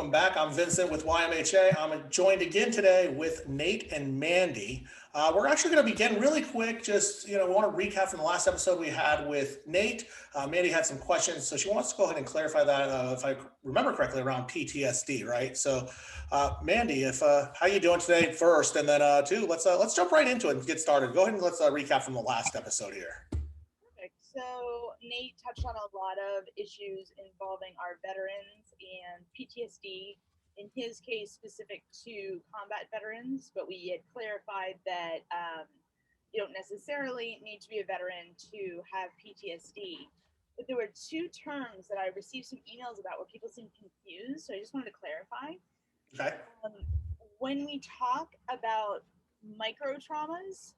Welcome back. I'm Vincent with YMHA. I'm joined again today with Nate and Mandy. We're actually going to begin really quick. We want to recap from the last episode we had with Nate. Mandy had some questions, so she wants to go ahead and clarify that, if I remember correctly, around PTSD, right? So, Mandy, how you doing today first, and then two, let's jump right into it and get started. Go ahead and let's recap from the last episode here. Perfect. So Nate touched on a lot of issues involving our veterans and PTSD, in his case specific to combat veterans, but we had clarified that you don't necessarily need to be a veteran to have PTSD. But there were two terms that I received some emails about where people seemed confused, so I just wanted to clarify. Okay. When we talk about micro traumas,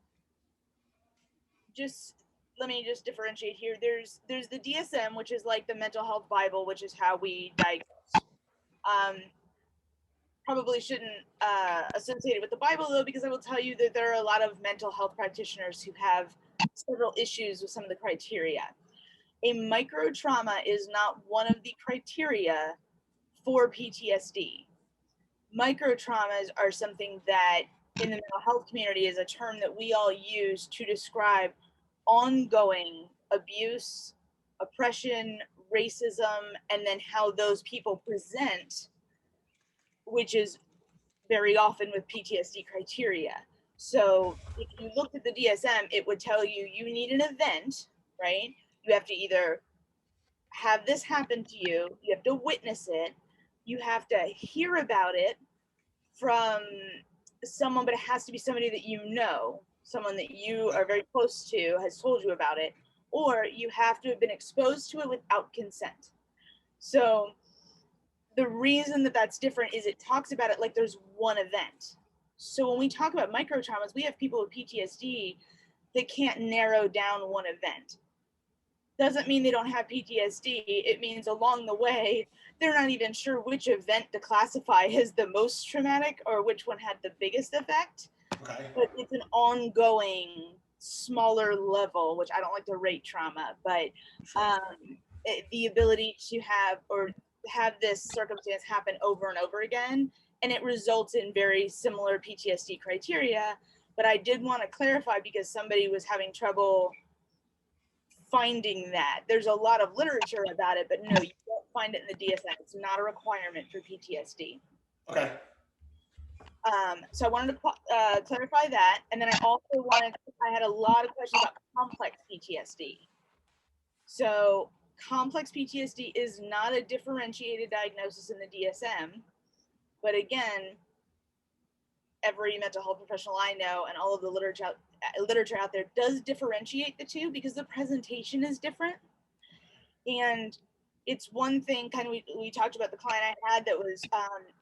let me just differentiate here. There's the DSM, which is like the mental health Bible, which is how we diagnose. Probably shouldn't associate it with the Bible, though, because I will tell you that there are a lot of mental health practitioners who have several issues with some of the criteria. A micro trauma is not one of the criteria for PTSD. Micro traumas are something that in the mental health community is a term that we all use to describe ongoing abuse, oppression, racism, and then how those people present, which is very often with PTSD criteria. So if you looked at the DSM, it would tell you need an event, right? You have to either have this happen to you, you have to witness it, you have to hear about it from someone, but it has to be somebody that you know, someone that you are very close to has told you about it, or you have to have been exposed to it without consent. So the reason that that's different is it talks about it like there's one event. So when we talk about micro traumas, we have people with PTSD that can't narrow down one event. Doesn't mean they don't have PTSD. It means along the way, they're not even sure which event to classify as the most traumatic or which one had the biggest effect. Okay. But it's an ongoing, smaller level, which I don't like to rate trauma, but the ability to have this circumstance happen over and over again, and it results in very similar PTSD criteria. But I did want to clarify because somebody was having trouble finding that. There's a lot of literature about it, but no, you won't find it in the DSM. It's not a requirement for PTSD. Okay. So I wanted to clarify that. And then I had a lot of questions about complex PTSD. So complex PTSD is not a differentiated diagnosis in the DSM, but again, every mental health professional I know and all of the literature out there does differentiate the two because the presentation is different. And it's one thing, kind of, we talked about the client I had that was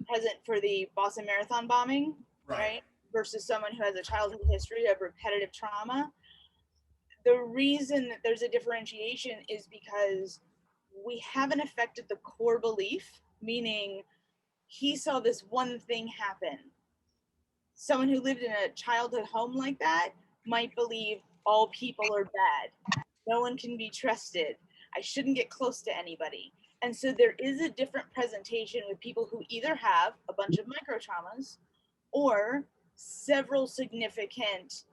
present for the Boston Marathon bombing, right? Versus someone who has a childhood history of repetitive trauma. The reason that there's a differentiation is because we haven't affected the core belief, meaning he saw this one thing happen. Someone who lived in a childhood home like that might believe all people are bad. No one can be trusted. I shouldn't get close to anybody. And so there is a different presentation with people who either have a bunch of micro traumas or several significant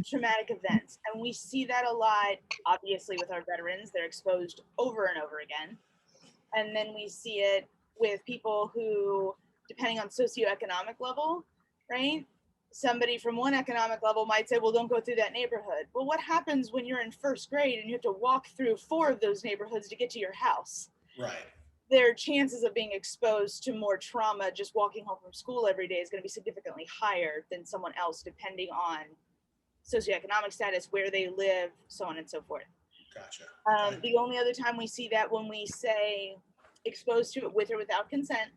traumatic events. And we see that a lot, obviously, with our veterans. They're exposed over and over again. And then we see it with people who, depending on socioeconomic level, right? Somebody from one economic level might say, well, don't go through that neighborhood. Well, what happens when you're in first grade and you have to walk through 4 of those neighborhoods to get to your house? Right. Their chances of being exposed to more trauma just walking home from school every day is going to be significantly higher than someone else, depending on socioeconomic status, where they live, so on and so forth. Gotcha. Okay. The only other time we see that when we say exposed to it with or without consent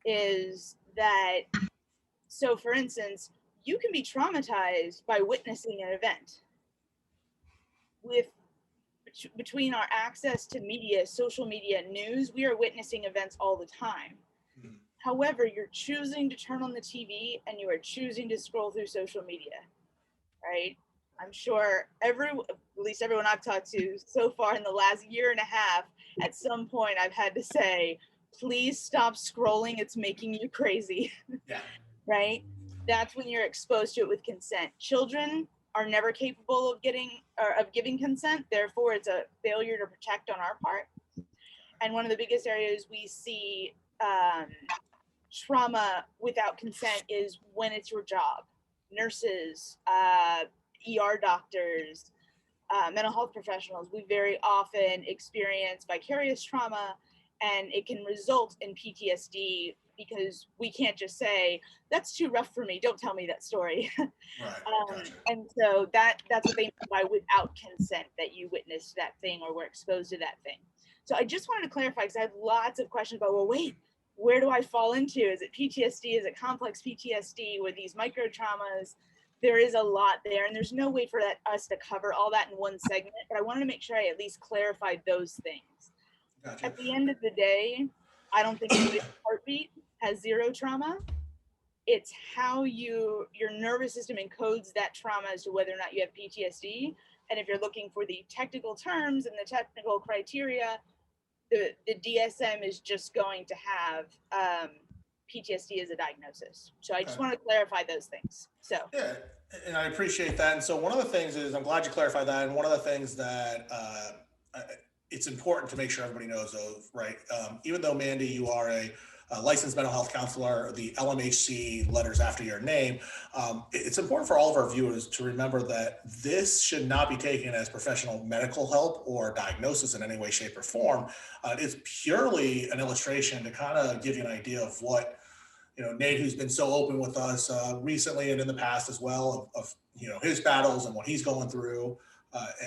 is that, so for instance, you can be traumatized by witnessing an event. Between our access to media, social media, news, we are witnessing events all the time. Mm-hmm. However, you're choosing to turn on the TV and you are choosing to scroll through social media, right? I'm sure at least everyone I've talked to so far in the last year and a half, at some point I've had to say, please stop scrolling. It's making you crazy. Yeah. Right? That's when you're exposed to it with consent. Children are never capable of getting or of giving consent. Therefore, it's a failure to protect on our part. And one of the biggest areas we see trauma without consent is when it's your job. Nurses, ER doctors, mental health professionals, we very often experience vicarious trauma, and it can result in PTSD because we can't just say, that's too rough for me, don't tell me that story. Right. Gotcha. And so that's what they mean by without consent, that you witnessed that thing or were exposed to that thing. So I just wanted to clarify, because I had lots of questions about, well, wait, where do I fall into? Is it PTSD? Is it complex PTSD? With these micro traumas? There is a lot there, and there's no way for us to cover all that in one segment, but I wanted to make sure I at least clarified those things. Gotcha. At the end of the day, I don't think anybody's heartbeat has zero trauma. It's how your nervous system encodes that trauma as to whether or not you have PTSD. And if you're looking for the technical terms and the technical criteria, the DSM is just going to have PTSD as a diagnosis. So I just want to clarify those things. So yeah, and I appreciate that. And so one of the things is, I'm glad you clarified that. And one of the things that it's important to make sure everybody knows of, right? Even though, Mandy, you are a licensed mental health counselor, the LMHC letters after your name, it's important for all of our viewers to remember that this should not be taken as professional medical help or diagnosis in any way, shape, or form. It's purely an illustration to kind of give you an idea of what, Nate, who's been so open with us recently and in the past as well, of his battles and what he's going through.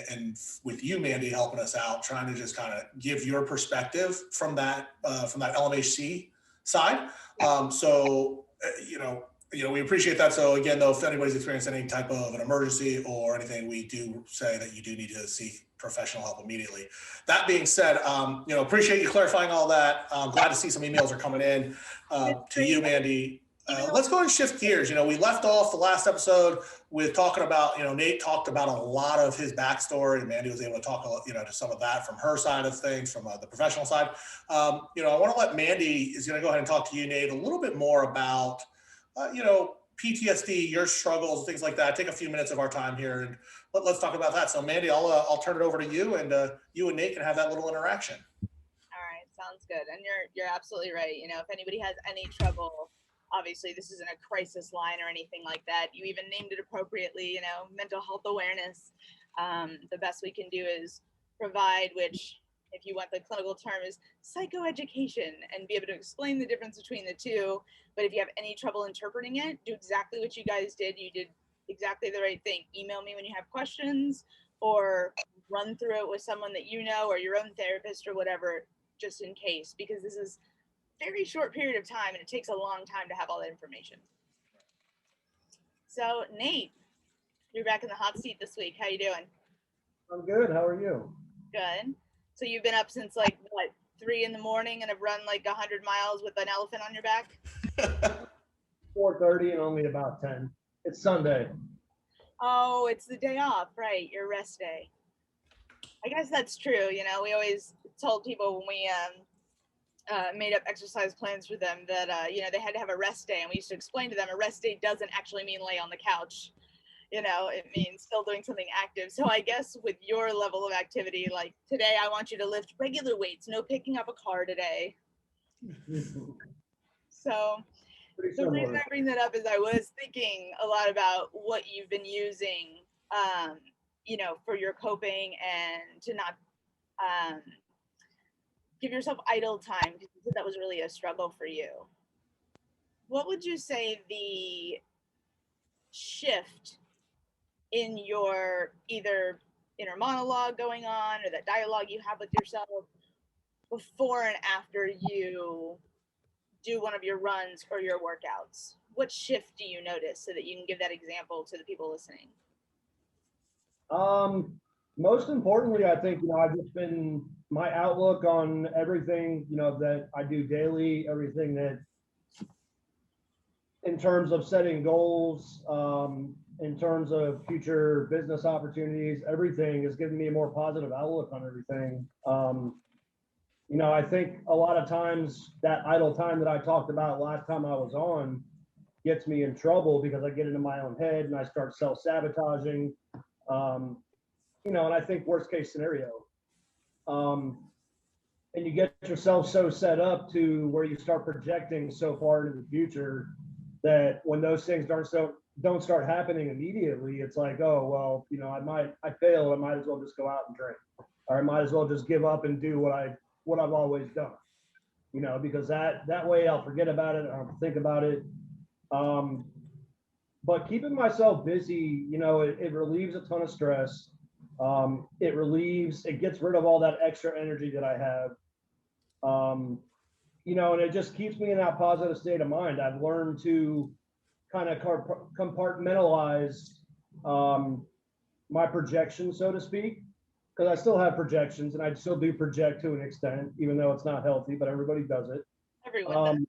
And with you, Mandy, helping us out, trying to just kind of give your perspective from that LMHC side. We appreciate that. So again, though, if anybody's experienced any type of an emergency or anything, we do say that you do need to seek professional help immediately. That being said, appreciate you clarifying all that. I'm glad to see some emails are coming in to you, Mandy. Let's go and shift gears. We left off the last episode with talking about, Nate talked about a lot of his backstory, and Mandy was able to talk, to some of that from her side of things, from the professional side. I want to let Mandy is going to go ahead and talk to you, Nate, a little bit more about, PTSD, your struggles, things like that. Take a few minutes of our time here and let's talk about that. So Mandy, I'll turn it over to you, and you and Nate can have that little interaction. All right, sounds good. And you're absolutely right. If anybody has any trouble, obviously this isn't a crisis line or anything like that. You even named it appropriately, mental health awareness. The best we can do is provide, which, if you want the clinical term, is psychoeducation, and be able to explain the difference between the two. But if you have any trouble interpreting it, do exactly what you guys did. You did exactly the right thing. Email me when you have questions, or run through it with someone that you know, or your own therapist or whatever, just in case, because this is a very short period of time and it takes a long time to have all that information. So Nate, you're back in the hot seat this week. How you doing? I'm good. How are you? Good. So you've been up since like what, 3 a.m. and have run like 100 miles with an elephant on your back? 4:30 and only about 10. It's Sunday. Oh, it's the day off, right? Your rest day. I guess that's true. We always told people when we made up exercise plans for them that they had to have a rest day, and we used to explain to them a rest day doesn't actually mean lay on the couch. It means still doing something active. So I guess with your level of activity, like today, I want you to lift regular weights, no picking up a car today. So the reason I bring that up is I was thinking a lot about what you've been using, for your coping, and to not give yourself idle time, because you said that was really a struggle for you. What would you say the shift in your either inner monologue going on or that dialogue you have with yourself before and after you do one of your runs or your workouts? What shift do you notice, so that you can give that example to the people listening? Most importantly, I think, I've just been, my outlook on everything, that I do daily, everything that in terms of setting goals, in terms of future business opportunities, everything is giving me a more positive outlook on everything. You know, I think a lot of times that idle time that I talked about last time I was on gets me in trouble because I get into my own head and I start self-sabotaging. Um, you know, and I think worst case scenario. Um, and you get yourself so set up to where you start projecting so far into the future that when those things don't start happening immediately, it's like, oh well, you know, I failed, I might as well just go out and drink, or I might as well just give up and do what I've always done, you know, because that way I'll forget about it, I'll think about it. Um, but keeping myself busy, you know, it relieves a ton of stress. It gets rid of all that extra energy that I have. Um, you know, and it just keeps me in that positive state of mind. I've learned to kind of compartmentalize um, my projection, so to speak, because I still have projections and I still do project to an extent, even though it's not healthy, but everybody does it. Everyone does.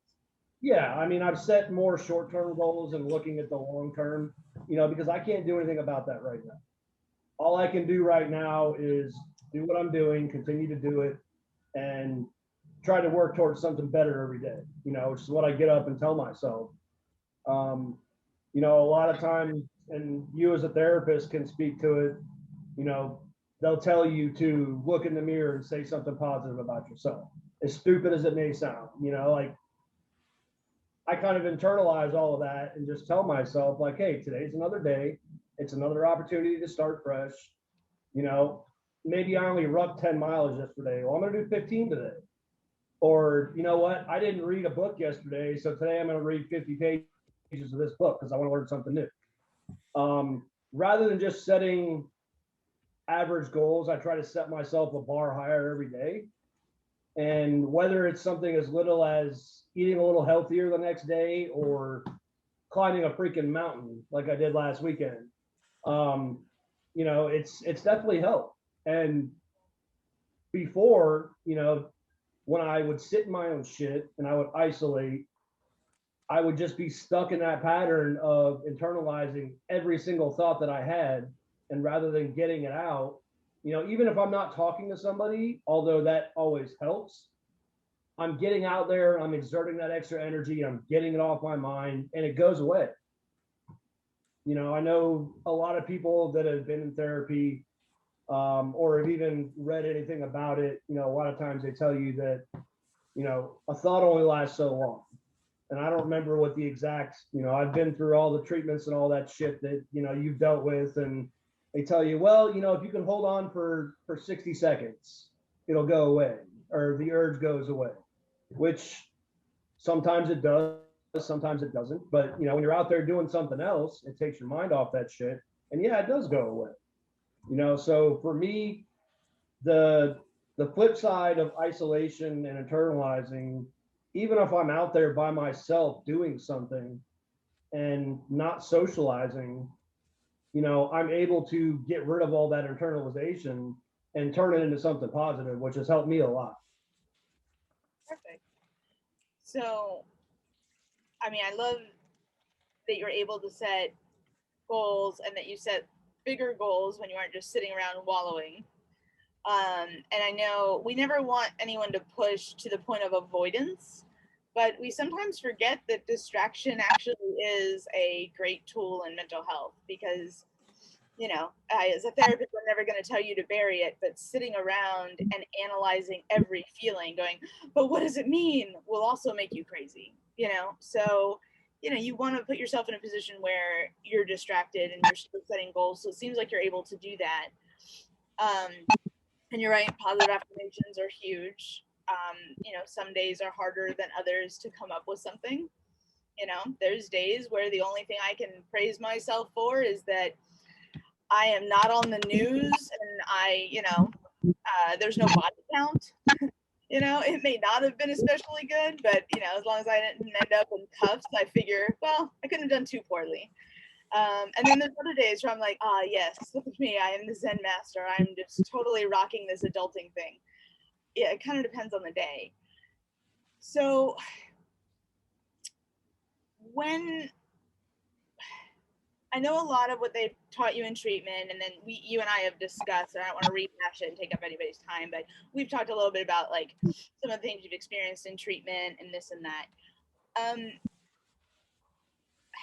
Yeah, I mean, I've set more short-term goals and looking at the long term, you know, because I can't do anything about that right now. All I can do right now is do what I'm doing, continue to do it, and try to work towards something better every day, you know, which is what I get up and tell myself. Um, you know, a lot of times, and you as a therapist can speak to it, you know, they'll tell you to look in the mirror and say something positive about yourself. As stupid as it may sound, you know, like I kind of internalize all of that and just tell myself, like, hey, today's another day. It's another opportunity to start fresh. You know, maybe I only rubbed 10 miles yesterday. Well, I'm going to do 15 today. Or, you know what? I didn't read a book yesterday. So today I'm going to read 50 pages of this book because I want to learn something new. Rather than just setting average goals, I try to set myself a bar higher every day. And whether it's something as little as eating a little healthier the next day or climbing a freaking mountain like I did last weekend, um, you know, it's definitely helped. And before, you know, when I would sit in my own shit and I would isolate, I would just be stuck in that pattern of internalizing every single thought that I had. And rather than getting it out, you know, even if I'm not talking to somebody, although that always helps, I'm getting out there, I'm exerting that extra energy, I'm getting it off my mind, and it goes away. You know, I know a lot of people that have been in therapy or have even read anything about it. You know, a lot of times they tell you that, you know, a thought only lasts so long. And I don't remember what the exact, you know, I've been through all the treatments and all that shit that, you know, you've dealt with. And they tell you, well, you know, if you can hold on for 60 seconds, it'll go away, or the urge goes away, which sometimes it does, sometimes it doesn't. But, you know, when you're out there doing something else, it takes your mind off that shit. And yeah, it does go away. You know, so for me, the flip side of isolation and internalizing, even if I'm out there by myself doing something and not socializing, you know, I'm able to get rid of all that internalization and turn it into something positive, which has helped me a lot. Perfect. So, I mean, I love that you're able to set goals and that you set bigger goals when you aren't just sitting around wallowing. And I know we never want anyone to push to the point of avoidance, but we sometimes forget that distraction actually is a great tool in mental health because, you know, as a therapist, I'm never going to tell you to bury it, but sitting around and analyzing every feeling, going, but what does it mean, will also make you crazy, you know? So, you know, you want to put yourself in a position where you're distracted and you're still setting goals. So it seems like you're able to do that. And you're right, positive affirmations are huge. You know, some days are harder than others to come up with something. You know, there's days where the only thing I can praise myself for is that I am not on the news and there's no body count. You know, it may not have been especially good, but, you know, as long as I didn't end up in cuffs, I figure, well, I couldn't have done too poorly. And then there's other days where I'm like, yes, look at me. I am the Zen master. I'm just totally rocking this adulting thing. Yeah, it kind of depends on the day. So when I know a lot of what they've taught you in treatment, and then you and I have discussed, and I don't want to rehash it and take up anybody's time, but we've talked a little bit about like some of the things you've experienced in treatment and this and that.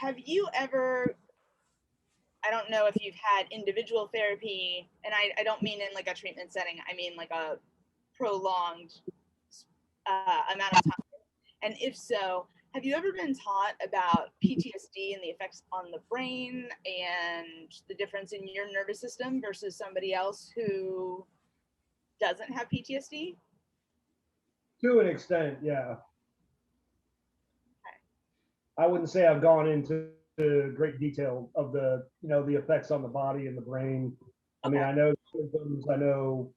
Have you ever, I don't know if you've had individual therapy, and I don't mean in like a treatment setting, I mean like a prolonged amount of time. And if so, have you ever been taught about PTSD and the effects on the brain and the difference in your nervous system versus somebody else who doesn't have PTSD? To an extent, yeah. Okay. I wouldn't say I've gone into great detail of the, the effects on the body and the brain. I mean, Okay. I know symptoms, I know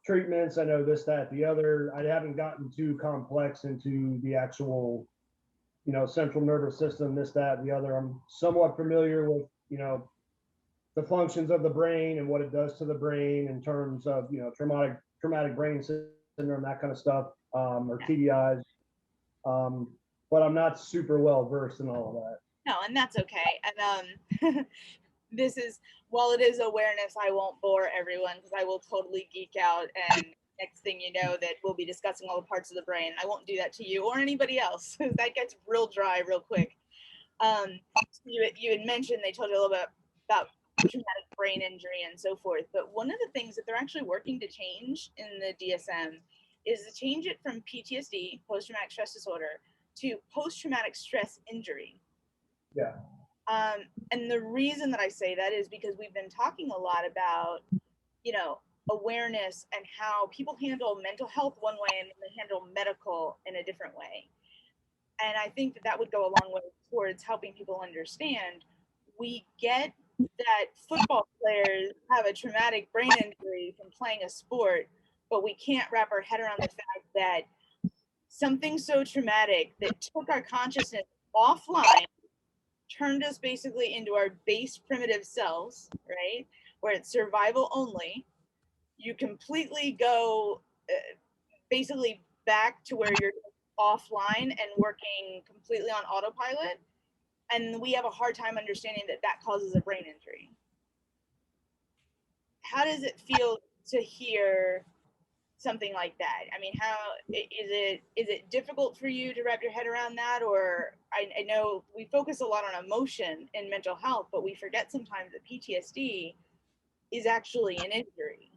treatments, I know this, that, the other. I haven't gotten too complex into the actual, central nervous system, this, that, the other. I'm somewhat familiar with, the functions of the brain and what it does to the brain in terms of, traumatic brain syndrome, that kind of stuff, or TBIs. But I'm not super well versed in all of that. No, and that's okay. And this is, while it is awareness, I won't bore everyone because I will totally geek out, and next thing you know that we'll be discussing all the parts of the brain. I won't do that to you or anybody else. That gets real dry real quick. So you had mentioned they told you a little bit about traumatic brain injury and so forth, but one of the things that they're actually working to change in the DSM is to change it from PTSD, post-traumatic stress disorder, to post-traumatic stress injury. Yeah. And the reason that I say that is because we've been talking a lot about, awareness and how people handle mental health one way and they handle medical in a different way. And I think that would go a long way towards helping people understand. We get that football players have a traumatic brain injury from playing a sport, but we can't wrap our head around the fact that something so traumatic that took our consciousness offline, turned us basically into our base primitive selves, right? Where it's survival only. You completely go basically back to where you're offline and working completely on autopilot. And we have a hard time understanding that that causes a brain injury. How does it feel to hear something like that? I mean, how is it difficult for you to wrap your head around that? Or I know we focus a lot on emotion in mental health, but we forget sometimes that PTSD is actually an injury.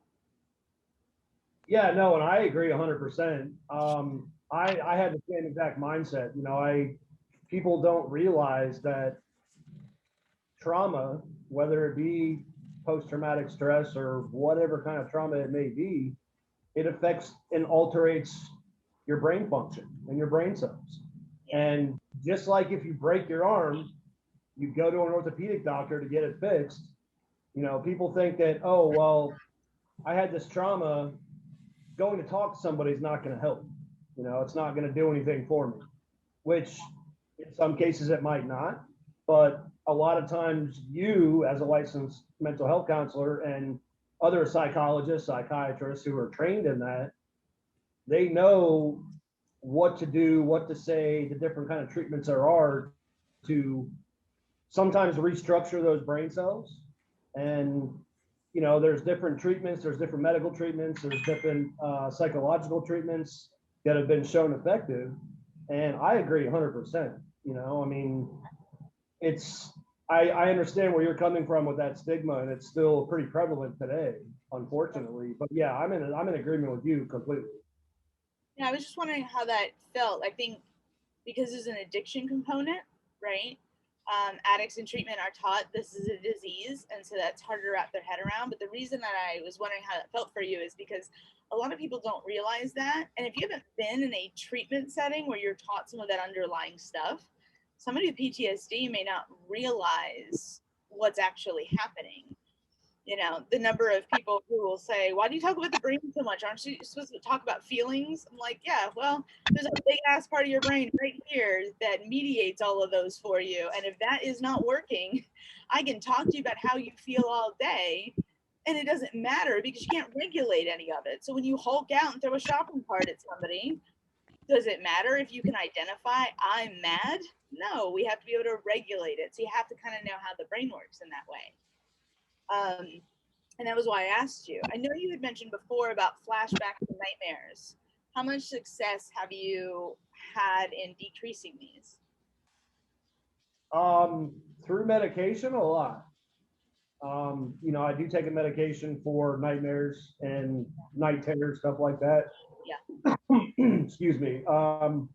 Yeah, no, and I agree 100%. I had the same exact mindset. People don't realize that trauma, whether it be post-traumatic stress or whatever kind of trauma it may be, it affects and alterates your brain function and your brain cells. And just like if you break your arm, you go to an orthopedic doctor to get it fixed. People think that, oh, well, I had this trauma, going to talk to somebody is not going to help. It's not going to do anything for me, which in some cases it might not. But a lot of times you, as a licensed mental health counselor and other psychologists, psychiatrists who are trained in that, they know what to do, what to say, the different kind of treatments there are to sometimes restructure those brain cells. And there's different treatments, there's different medical treatments, there's different psychological treatments that have been shown effective. And I agree 100%. I mean, I understand where you're coming from with that stigma, and it's still pretty prevalent today, unfortunately. But yeah, I'm in agreement with you completely. Yeah, I was just wondering how that felt. I think because there's an addiction component, right? Addicts in treatment are taught this is a disease, and so that's harder to wrap their head around. But the reason that I was wondering how that felt for you is because a lot of people don't realize that. And if you haven't been in a treatment setting where you're taught some of that underlying stuff, somebody with PTSD may not realize what's actually happening. The number of people who will say, why do you talk about the brain so much? Aren't you supposed to talk about feelings? I'm like, yeah, well, there's a big ass part of your brain right here that mediates all of those for you. And if that is not working, I can talk to you about how you feel all day, and it doesn't matter because you can't regulate any of it. So when you hulk out and throw a shopping cart at somebody, Does it matter if you can identify I'm mad? No, we have to be able to regulate it. So you have to kind of know how the brain works in that way. And that was why I asked you. I know you had mentioned before about flashbacks and nightmares. How much success have you had in decreasing these? Through medication, a lot. You know, I do take a medication for nightmares and night terrors, stuff like that. Yeah. Excuse me. And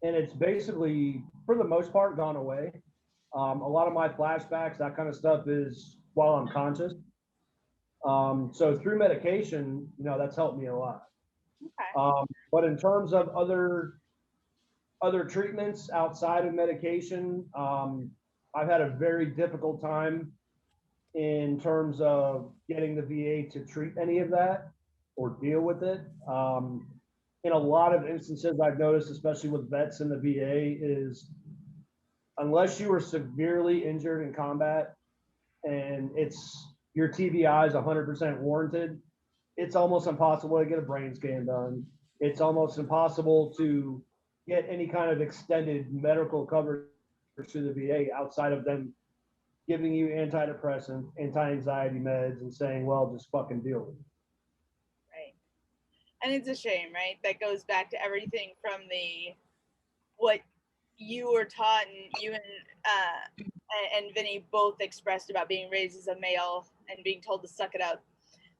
it's basically, for the most part, gone away. A lot of my flashbacks, that kind of stuff, is while I'm conscious. So through medication, you know, that's helped me a lot. Okay. But in terms of other treatments outside of medication, I've had a very difficult time in terms of getting the VA to treat any of that or deal with it. In a lot of instances, I've noticed, especially with vets in the VA, is unless you were severely injured in combat and it's your TBI is 100% warranted, it's almost impossible to get a brain scan done. It's almost impossible to get any kind of extended medical coverage to the VA outside of them giving you antidepressant, anti-anxiety meds, and saying, well, just fucking deal with it. Right. And it's a shame, right? That goes back to everything from what you were taught, and you and Vinny both expressed about being raised as a male and being told to suck it up.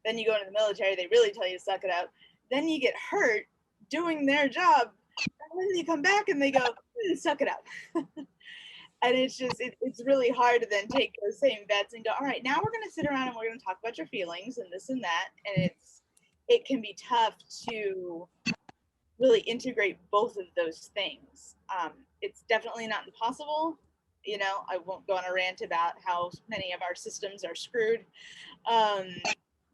Then you go into the military, they really tell you to suck it up. Then you get hurt doing their job, and then you come back and they go, suck it up. And it's just, it's really hard to then take those same vets and go, all right, now we're going to sit around and we're going to talk about your feelings and this and that. And it can be tough to really integrate both of those things. It's definitely not impossible. You know, I won't go on a rant about how many of our systems are screwed.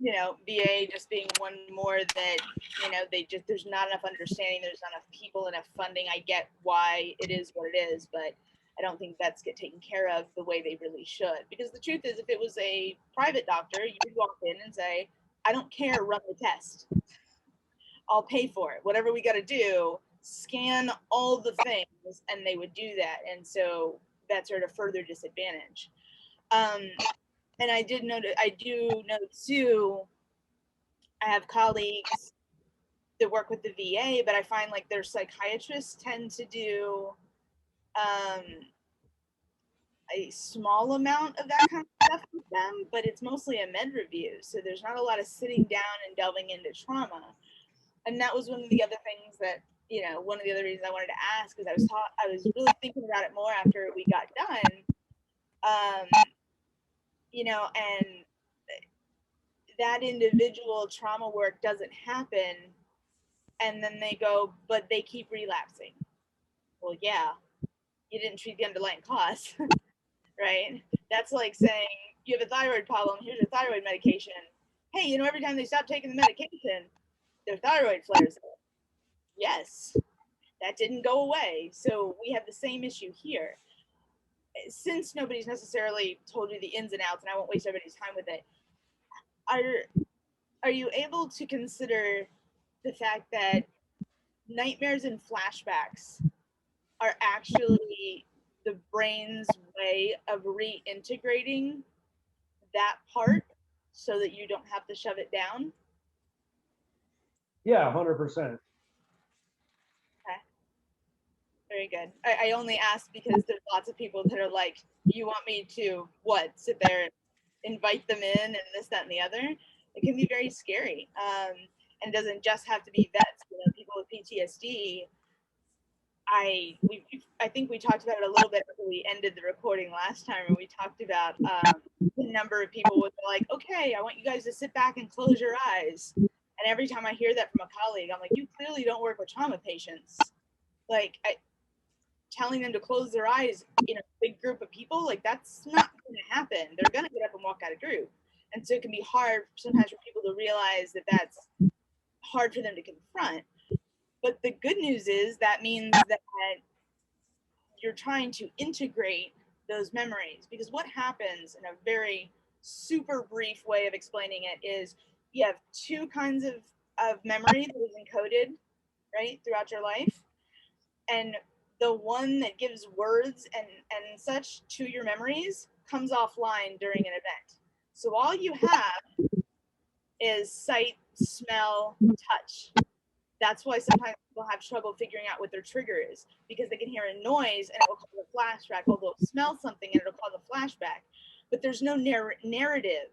You know, VA just being one more that, you know, there's not enough understanding, there's not enough people, enough funding. I get why it is what it is, but I don't think vets get taken care of the way they really should. Because the truth is, if it was a private doctor, you would walk in and say, I don't care, run the test. I'll pay for it. Whatever we got to do, scan all the things, and they would do that. And so that's sort of further disadvantage. And I do know too, I have colleagues that work with the VA, but I find like their psychiatrists tend to do a small amount of that kind of stuff with them, but it's mostly a med review. So there's not a lot of sitting down and delving into trauma. And that was one of the other things that, you know, one of the other reasons I wanted to ask, because I was really thinking about it more after we got done. You know, and that individual trauma work doesn't happen, and then they go, but they keep relapsing. Well, yeah, you didn't treat the underlying cause. Right? That's like saying you have a thyroid problem, here's your thyroid medication. Hey, you know, every time they stop taking the medication, their thyroid flares up. Yes, that didn't go away. So we have the same issue here. Since nobody's necessarily told you the ins and outs, and I won't waste everybody's time with it, are you able to consider the fact that nightmares and flashbacks are actually the brain's way of reintegrating that part so that you don't have to shove it down? Yeah, 100%. Okay. Very good. I only ask because there's lots of people that are like, you want me to what? Sit there and invite them in and this, that, and the other? It can be very scary. And it doesn't just have to be vets. You know, people with PTSD. I think we talked about it a little bit after we ended the recording last time, and we talked about the number of people with like, okay, I want you guys to sit back and close your eyes. And every time I hear that from a colleague, I'm like, you clearly don't work with trauma patients. Like, telling them to close their eyes in a big group of people, like that's not going to happen. They're going to get up and walk out of group. And so it can be hard sometimes for people to realize that that's hard for them to confront. But the good news is that means that you're trying to integrate those memories, because what happens, in a very super brief way of explaining it, is you have two kinds of memory that is encoded, right, throughout your life. and the one that gives words and such to your memories comes offline during an event. So all you have is sight, smell, touch. That's why sometimes people have trouble figuring out what their trigger is, because they can hear a noise and it will cause a flashback, or they'll smell something and it'll cause a flashback. But there's no narrative.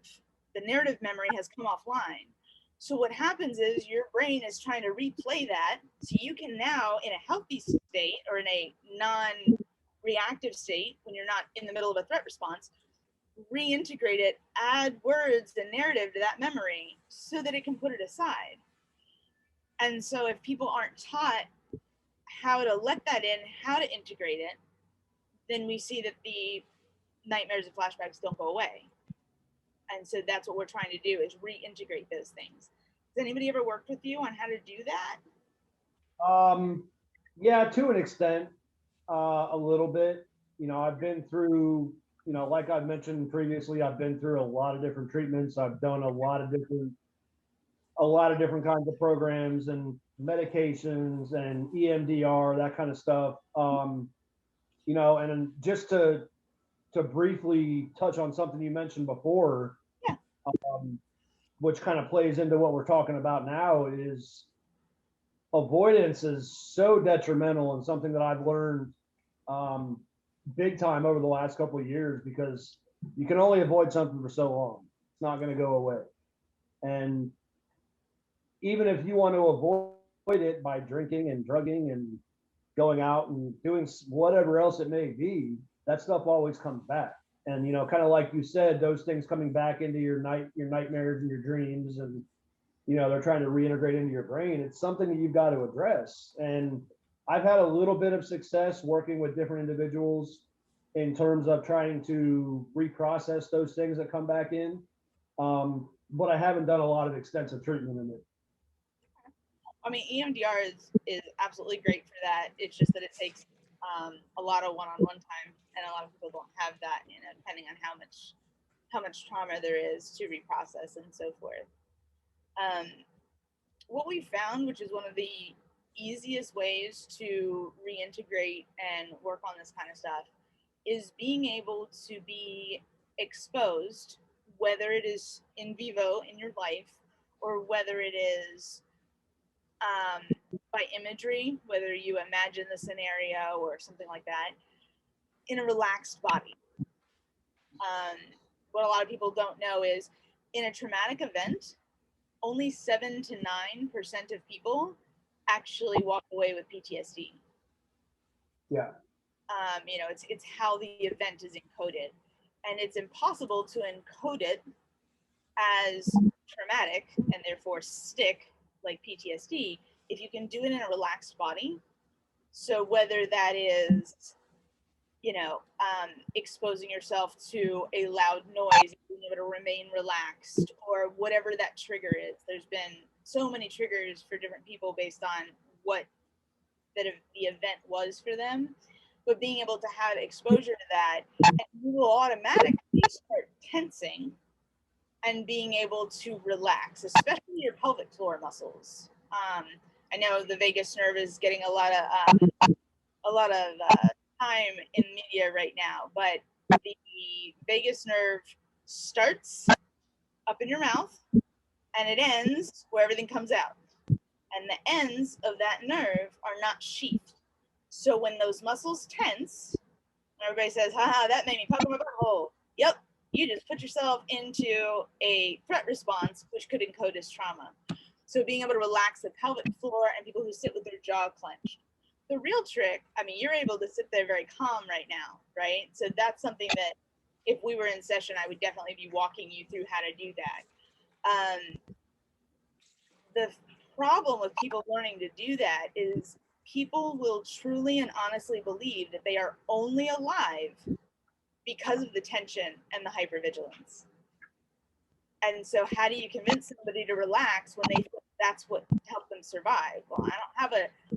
The narrative memory has come offline. So what happens is your brain is trying to replay that, so you can now, in a healthy state or in a non-reactive state, when you're not in the middle of a threat response, reintegrate it, add words and narrative to that memory so that it can put it aside. And so if people aren't taught how to let that in, how to integrate it, then we see that the nightmares and flashbacks don't go away. And so that's what we're trying to do, is reintegrate those things. Has anybody ever worked with you on how to do that? Yeah, to an extent, a little bit. I've been through, like I've mentioned previously, I've been through a lot of different treatments. I've done a lot of different kinds of programs and medications and EMDR, that kind of stuff. And just to briefly touch on something you mentioned before, Yeah. Which kind of plays into what we're talking about now, is avoidance is so detrimental, and something that I've learned big time over the last couple of years, because you can only avoid something for so long. It's not going to go away. And even if you want to avoid it by drinking and drugging and going out and doing whatever else it may be, that stuff always comes back. And kind of like you said, those things coming back into your nightmares and your dreams, and they're trying to reintegrate into your brain. It's something that you've got to address. And I've had a little bit of success working with different individuals in terms of trying to reprocess those things that come back in. But I haven't done a lot of extensive treatment in it. I mean, EMDR is absolutely great for that. It's just that it takes a lot of one-on-one time, and a lot of people don't have that, depending on how much trauma there is to reprocess and so forth. What we found, which is one of the easiest ways to reintegrate and work on this kind of stuff, is being able to be exposed, whether it is in vivo in your life or whether it is by imagery, whether you imagine the scenario or something like that, in a relaxed body. What a lot of people don't know is, in a traumatic event, only 7 to 9% of people actually walk away with PTSD. Yeah. It's how the event is encoded, and it's impossible to encode it as traumatic and therefore stick like PTSD if you can do it in a relaxed body. So whether that is, exposing yourself to a loud noise, being able to remain relaxed, or whatever that trigger is. There's been so many triggers for different people based on what the event was for them. But being able to have exposure to that, and you will automatically start tensing and being able to relax, especially your pelvic floor muscles. I know the vagus nerve is getting a lot of time in media right now, but the vagus nerve starts up in your mouth and it ends where everything comes out. And the ends of that nerve are not sheathed. So when those muscles tense, everybody says, haha, that made me poke my butthole. Yep, you just put yourself into a threat response, which could encode as trauma. So being able to relax the pelvic floor, and people who sit with their jaw clenched. The real trick, I mean, you're able to sit there very calm right now, right? So that's something that if we were in session, I would definitely be walking you through how to do that. The problem with people learning to do that is people will truly and honestly believe that they are only alive because of the tension and the hypervigilance. And so how do you convince somebody to relax when they think that's what helped them survive? Well, I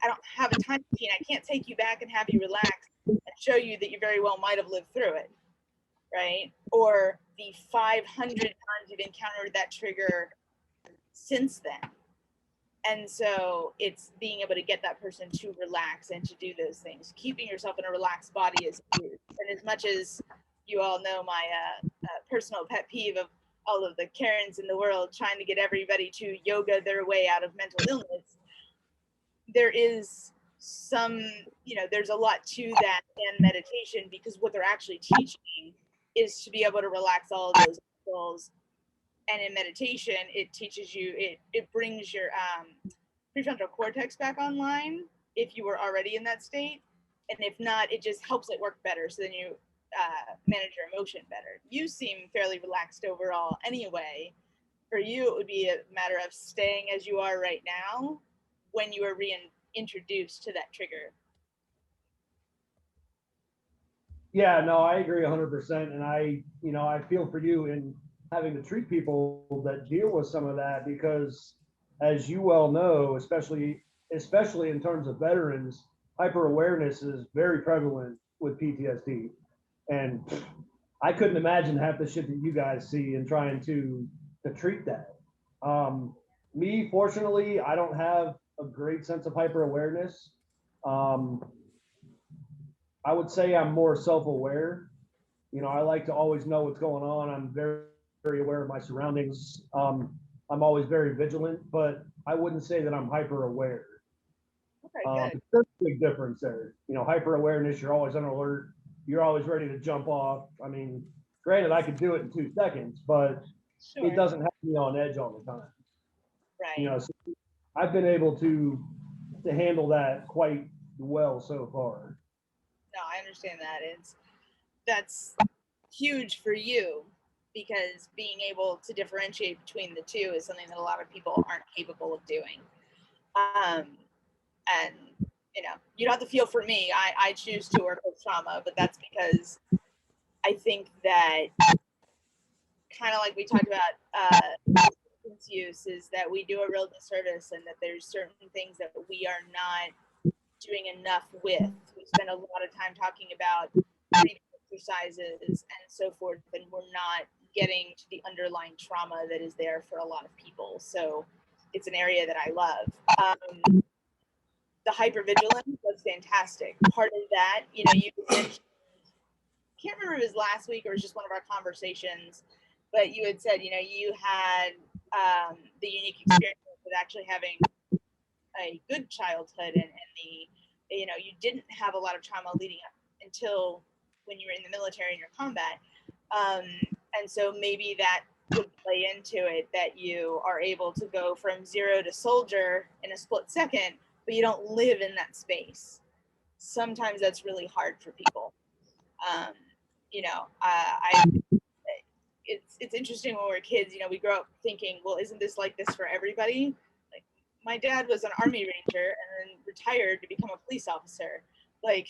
don't have a time machine. I can't take you back and have you relax and show you that you very well might have lived through it, right? Or the 500 times you've encountered that trigger since then. And so it's being able to get that person to relax and to do those things. Keeping yourself in a relaxed body is huge. And as much as you all know my personal pet peeve of all of the Karens in the world trying to get everybody to yoga their way out of mental illness, there is some, there's a lot to that and meditation, because what they're actually teaching is to be able to relax all of those muscles. And in meditation, it teaches you, it brings your prefrontal cortex back online if you were already in that state. And if not, it just helps it work better. So then you manage your emotion better. You seem fairly relaxed overall anyway. For you, it would be a matter of staying as you are right now when you are reintroduced to that trigger. Yeah, no, I agree 100%. And I feel for you in having to treat people that deal with some of that, because as you well know, especially in terms of veterans, hyper awareness is very prevalent with PTSD. And I couldn't imagine half the shit that you guys see and trying to treat that. Me, fortunately, I don't have a great sense of hyper awareness. I would say I'm more self-aware. I like to always know what's going on. I'm very, very aware of my surroundings. I'm always very vigilant, but I wouldn't say that I'm hyper aware. Okay, good. There's a big difference there. Hyper awareness, you're always on alert. You're always ready to jump off. I mean, granted, I could do it in 2 seconds, but Sure. it doesn't have me on edge all the time. Right. So I've been able to handle that quite well so far. No, I understand that. That's huge for you, because being able to differentiate between the two is something that a lot of people aren't capable of doing. And you don't have to feel for me. I choose to work with trauma, but that's because I think that, kind of like we talked about substance use, is that we do a real disservice, and that there's certain things that we are not doing enough with. We spend a lot of time talking about exercises and so forth, and we're not getting to the underlying trauma that is there for a lot of people. So it's an area that I love. The hypervigilance was fantastic. Part of that, you mentioned, can't remember if it was last week or it was just one of our conversations, but you had said, you had the unique experience with actually having a good childhood, and the, you didn't have a lot of trauma leading up until when you were in the military and your combat. And so maybe that would play into it, that you are able to go from 0 to soldier in a split second, but you don't live in that space. Sometimes that's really hard for people. It's interesting when we're kids, we grow up thinking, well, isn't this like this for everybody? Like, my dad was an Army Ranger and then retired to become a police officer. Like,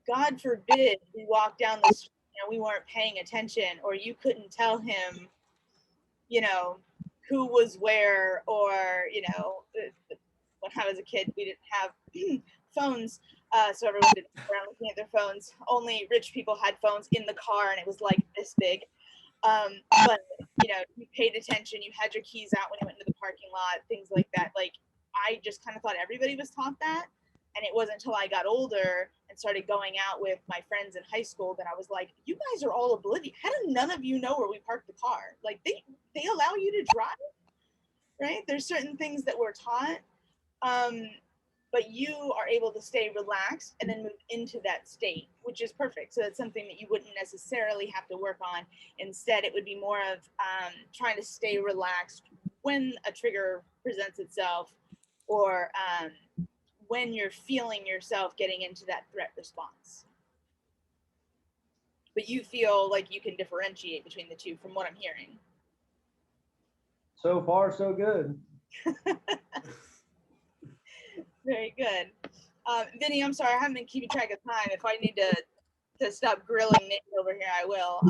God forbid we walked down the street and we weren't paying attention, or you couldn't tell him, who was where, or, when I was a kid, we didn't have phones, so everyone didn't go around looking at their phones. Only rich people had phones in the car, and it was like this big. But you paid attention, you had your keys out when you went into the parking lot, things like that. Like, I just kind of thought everybody was taught that. And it wasn't until I got older and started going out with my friends in high school that I was like, you guys are all oblivious. How do none of you know where we parked the car? Like, they allow you to drive, right? There's certain things that we're taught, but you are able to stay relaxed and then move into that state, which is perfect. So that's something that you wouldn't necessarily have to work on. Instead, it would be more of trying to stay relaxed when a trigger presents itself, or when you're feeling yourself getting into that threat response. But you feel like you can differentiate between the two from what I'm hearing. So far, so good. Very good. Vinny, I'm sorry, I haven't been keeping track of time. If I need to stop grilling Nick over here, I will.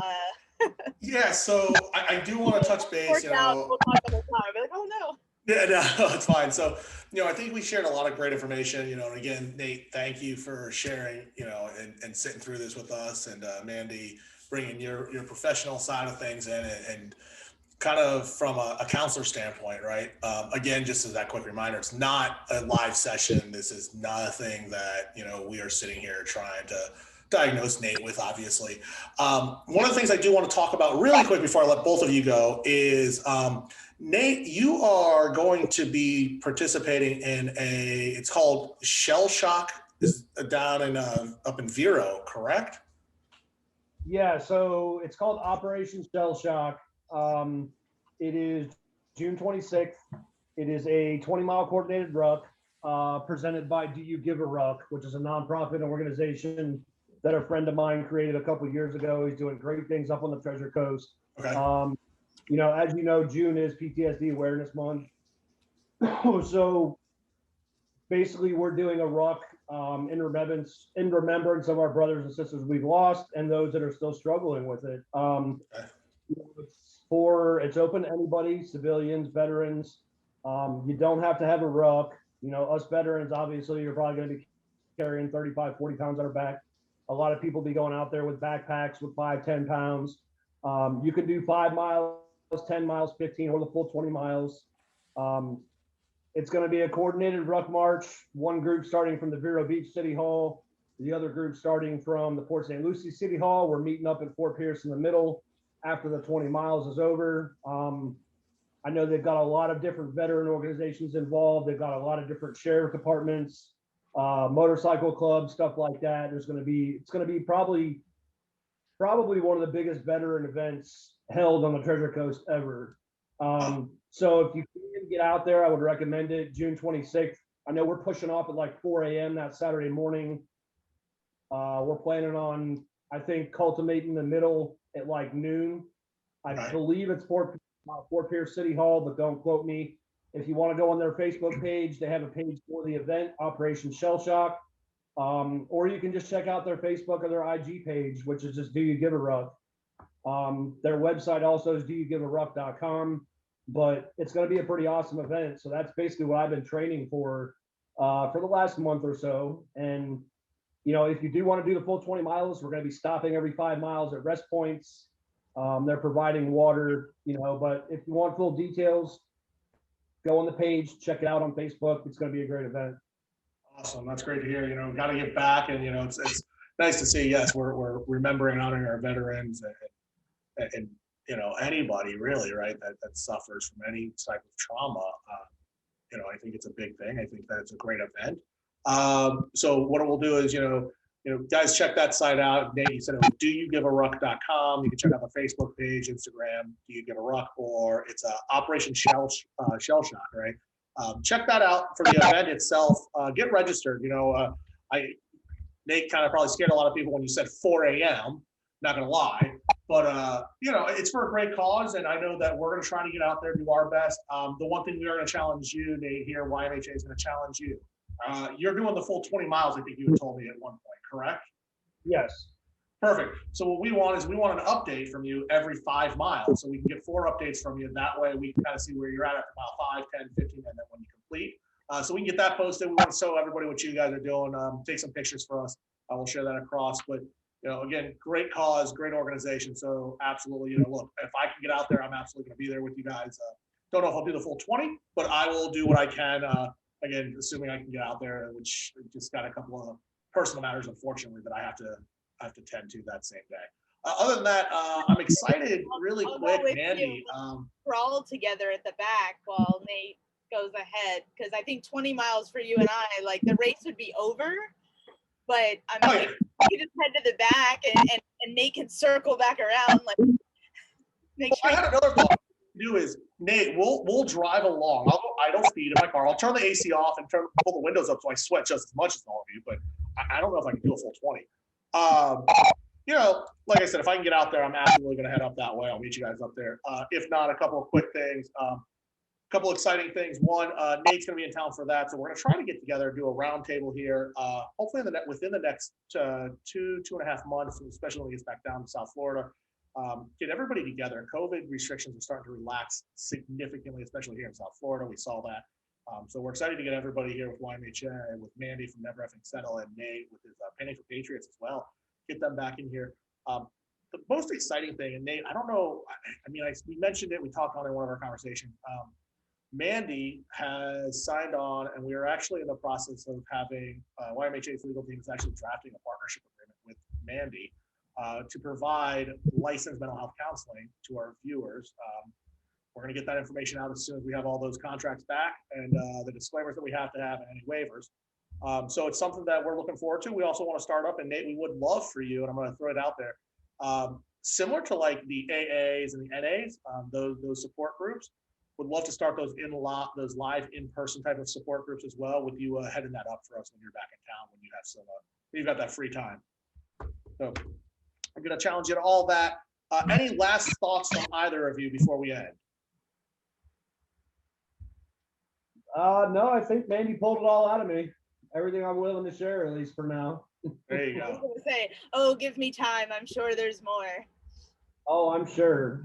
Yeah, so I do want to touch base. We'll talk the whole time. I'll be like, oh no. Yeah, no, it's fine. So, I think we shared a lot of great information, and again, Nate, thank you for sharing, and sitting through this with us, and Mandy, bringing your professional side of things in, and kind of from a counselor standpoint, right? Again, just as that quick reminder, it's not a live session. This is nothing that, we are sitting here trying to diagnose Nate with, obviously. One of the things I do want to talk about really quick before I let both of you go is, Nate, you are going to be participating in it's called Shell Shock, is down in up in Vero, correct? Yeah, so it's called Operation Shell Shock. It is June 26th. It is a 20-mile coordinated ruck presented by Do You Give a Ruck, which is a nonprofit organization that a friend of mine created a couple of years ago. He's doing great things up on the Treasure Coast. Okay. As you know, June is PTSD Awareness Month. So basically, we're doing a ruck in remembrance of our brothers and sisters we've lost and those that are still struggling with it. It's open to anybody, civilians, veterans. You don't have to have a ruck. Us veterans, obviously, you're probably going to be carrying 35, 40 pounds on our back. A lot of people be going out there with backpacks with 5, 10 pounds. You can do 5 miles, 10 miles, 15, or the full 20 miles. It's going to be a coordinated ruck march. One group starting from the Vero Beach City Hall, the other group starting from the Port St. Lucie City Hall. We're meeting up at Fort Pierce in the middle after the 20 miles is over. I know they've got a lot of different veteran organizations involved. They've got a lot of different sheriff departments, motorcycle clubs, stuff like that. It's going to be probably one of the biggest veteran events held on the Treasure Coast ever. So if you can get out there, I would recommend it. June 26th. I know we're pushing off at like 4 a.m. that Saturday morning. We're planning on, I think, culminating the middle at like noon. I believe it's Fort Pierce City Hall, but don't quote me. If you want to go on their Facebook page, they have a page for the event, Operation Shell Shock. Or you can just check out their Facebook or their IG page, which is just Do You Give a Ruck. Their website also is doyougivearuck.com, but it's going to be a pretty awesome event. So that's basically what I've been training for the last month or so. And, if you do want to do the full 20 miles, we're going to be stopping every 5 miles at rest points. They're providing water, but if you want full details, go on the page, check it out on Facebook. It's going to be a great event. Awesome. That's great to hear. Got to get back, and it's nice to see. Yes, we're remembering and honoring our veterans and anybody really, right, that suffers from any type of trauma. I think it's a big thing. I think that it's a great event. So what we'll do is, guys, check that site out. Nate, you said it was doyougivearuck.com. You can check out the Facebook page, Instagram, Do You Give a Ruck, or it's Operation Shell Shock, right? Check that out for the event itself. Get registered. Nate kind of probably scared a lot of people when you said 4 a.m. Not gonna lie, but it's for a great cause, and I know that we're gonna try to get out there, do our best. The one thing we are gonna challenge you, Nate, here, YMHA is gonna challenge you. You're doing the full 20 miles, I think you had told me at one point, correct? Yes. Perfect. So what we want an update from you every 5 miles, so we can get 4 updates from you. That way we can kind of see where you're at after mile 5, 10, 15, and then when you complete. So we can get that posted. We want to show everybody what you guys are doing. Take some pictures for us. I will share that across. But again, great cause, great organization. So absolutely, look, if I can get out there, I'm absolutely going to be there with you guys. Don't know if I'll do the full 20, but I will do what I can. Again, assuming I can get out there, which just got a couple of personal matters, unfortunately, that I have to tend to that same day. Other than that, I'm excited. Really quick, Mandy. We're all together at the back while Nate goes ahead, because I think 20 miles for you and I, like, the race would be over, but I mean, you just head to the back and Nate can circle back around, like, make sure. I had another thought. Do is, Nate, we'll drive along. I don't speed in my car. I'll turn the AC off and pull the windows up so I sweat just as much as all of you, but I don't know if I can do a full 20. Like I said, if I can get out there, I'm absolutely going to head up that way. I'll meet you guys up there. If not, a couple of quick things. Couple exciting things. One, Nate's going to be in town for that, so we're going to try to get together, do a roundtable here. Hopefully, within the next 2.5 months, especially when he gets back down to South Florida. Get everybody together. COVID restrictions are starting to relax significantly, especially here in South Florida. We saw that. So we're excited to get everybody here with YMHA and with Mandy from Never Effing Settle and Nate with his Penny for Patriots as well. Get them back in here. the most exciting thing, and Nate, I don't know, we mentioned it, we talked on it in one of our conversations. Mandy has signed on, and we are actually in the process of having YMHA's legal team is actually drafting a partnership agreement with Mandy to provide licensed mental health counseling to our viewers. We're going to get that information out as soon as we have all those contracts back and the disclaimers that we have to have and any waivers. So it's something that we're looking forward to. We also want to start up, and Nate, we would love for you, and I'm going to throw it out there, similar to like the AAs and the NAs, those support groups. Would love to start those those live in-person type of support groups as well, with you heading that up for us when you're back in town, when you have some, you've got that free time. So I'm going to challenge you to all that. Any last thoughts from either of you before we end? No, I think Mandy pulled it all out of me. Everything I'm willing to share, at least for now. There you I was go. gonna say, oh, give me time. I'm sure there's more. Oh, I'm sure.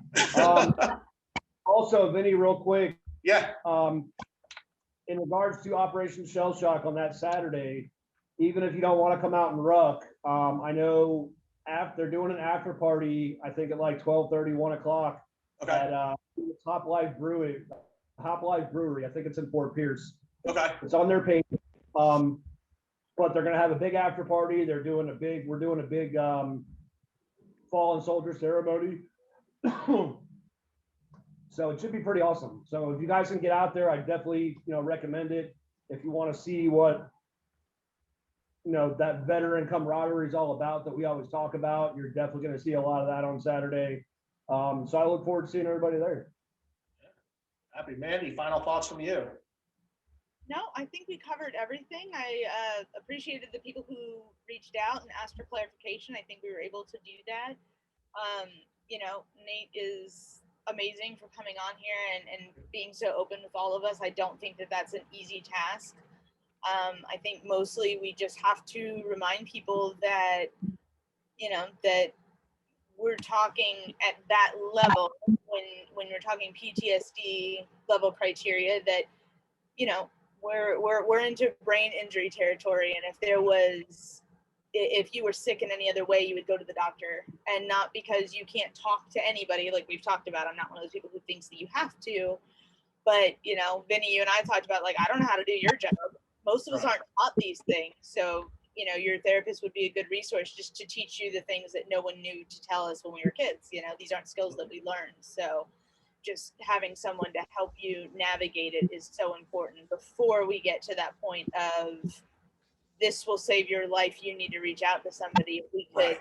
Also, Vinny, real quick, Yeah. in regards to Operation Shell Shock on that Saturday, even if you don't want to come out and ruck, I know they're doing an after party, I think at like 12:30, 1 o'clock Okay. at Hop Life Brewery. I think it's in Fort Pierce. Okay. It's on their page. But they're gonna have a big after party. We're doing a big fallen soldier ceremony. So it should be pretty awesome. So if you guys can get out there, I definitely, recommend it. If you want to see what, that veteran camaraderie is all about that we always talk about, you're definitely going to see a lot of that on Saturday. So I look forward to seeing everybody there. Happy. Mandy, final thoughts from you? No, I think we covered everything. I appreciated the people who reached out and asked for clarification. I think we were able to do that. Nate is amazing for coming on here and being so open with all of us. I don't think that that's an easy task. I think mostly we just have to remind people that, that we're talking at that level when you're talking PTSD level criteria that, we're into brain injury territory. And if you were sick in any other way, you would go to the doctor, and not because you can't talk to anybody like we've talked about. I'm not one of those people who thinks that you have to, but Vinny, you and I talked about, like, I don't know how to do your job. Most of us aren't taught these things. So, your therapist would be a good resource just to teach you the things that no one knew to tell us when we were kids. These aren't skills that we learned. So just having someone to help you navigate it is so important before we get to that point of this will save your life. You need to reach out to somebody. If we could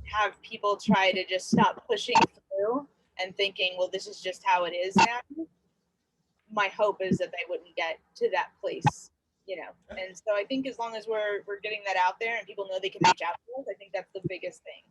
have people try to just stop pushing through and thinking, well, this is just how it is now. My hope is that they wouldn't get to that place, And so I think as long as we're getting that out there and people know they can reach out to us, I think that's the biggest thing.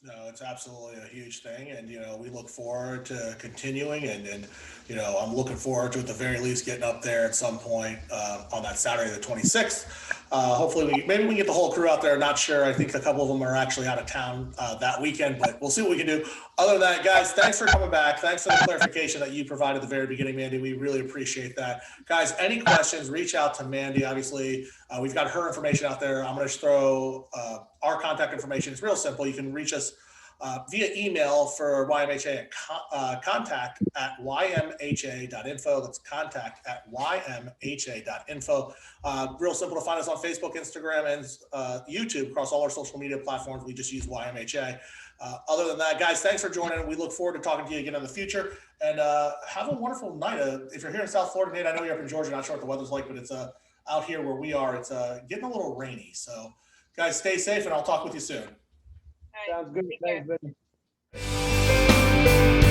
No, it's absolutely a huge thing, and we look forward to continuing, and I'm looking forward to at the very least getting up there at some point on that Saturday the 26th. Hopefully, maybe we can get the whole crew out there. Not sure. I think a couple of them are actually out of town that weekend, but we'll see what we can do. Other than that, guys, thanks for coming back. Thanks for the clarification that you provided at the very beginning, Mandy. We really appreciate that. Guys, any questions, reach out to Mandy. Obviously, we've got her information out there. I'm going to throw our contact information. It's real simple. You can reach us via email for YMHA at contact at ymha.info. That's contact at ymha.info. Real simple to find us on Facebook, Instagram, and YouTube. Across all our social media platforms, we just use YMHA. Other than that, guys, thanks for joining. We look forward to talking to you again in the future. And have a wonderful night. If you're here in South Florida, Nate, I know you're up in Georgia. Not sure what the weather's like, but it's out here where we are, it's getting a little rainy. So, guys, stay safe, and I'll talk with you soon. Sounds good. Thanks, Vinny.